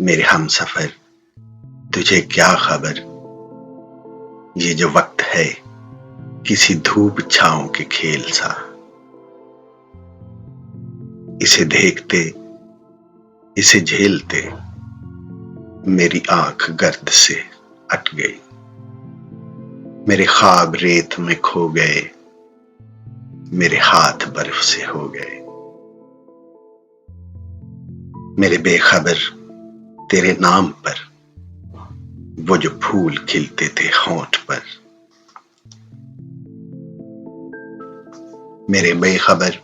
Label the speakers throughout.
Speaker 1: मेरे हमसफर, तुझे क्या खबर। ये जो वक्त है किसी धूप छांव के खेल सा। इसे देखते, इसे झेलते मेरी आंख गर्द से अट गई। मेरे ख्वाब रेत में खो गए, मेरे हाथ बर्फ से हो गए। मेरे बेखबर तेरे नाम पर वो जो फूल खिलते थे होंठ पर। मेरे बेखबर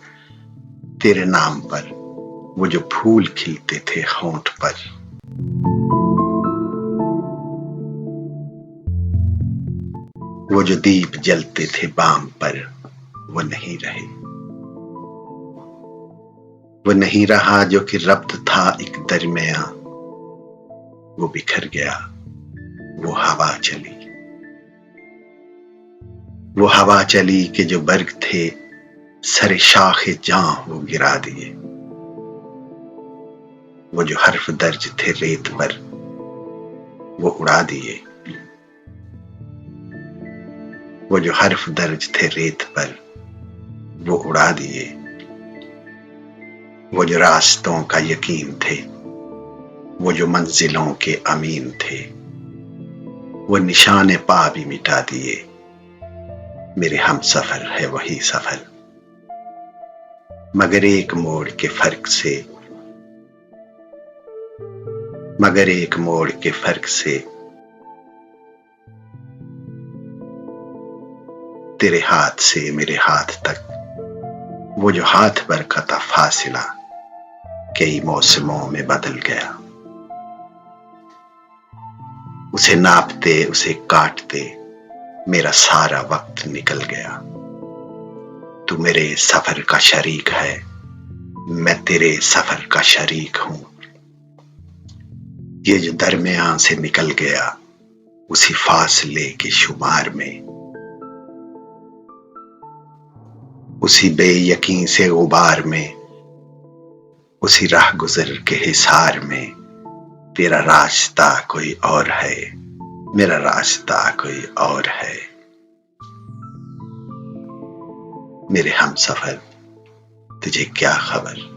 Speaker 1: तेरे नाम पर वो जो फूल खिलते थे होंठ पर। वो जो दीप जलते थे बाम पर वो नहीं रहे। वो नहीं रहा जो कि रब्त था एक दरमिया। वो बिखर गया, वो हवा चली। वो हवा चली कि जो बर्ग थे सरे शाखे जां वो गिरा दिए। वो जो हर्फ दर्ज थे रेत पर वो उड़ा दिए। वो जो हर्फ दर्ज थे रेत पर वो उड़ा दिए। वो जो रास्तों का यकीन थे, वो जो मंजिलों के अमीन थे, वो निशाने पा भी मिटा दिए। मेरे हम सफर है वही सफर, मगर एक मोड़ के फर्क से, मगर एक मोड़ के फर्क से तेरे हाथ से मेरे हाथ तक वो जो हाथ भर का था फासिला कई मौसमों में बदल गया। उसे नापते उसे काटते मेरा सारा वक्त निकल गया। तू मेरे सफर का शरीक है, मैं तेरे सफर का शरीक हूं। ये जो दरमियान से निकल गया उसी फासले के शुमार में, उसी बेयकीन से गुबार में, उसी राह गुजर के हिसार में तेरा रास्ता कोई और है, मेरा रास्ता कोई और है। मेरे हमसफर, तुझे क्या खबर।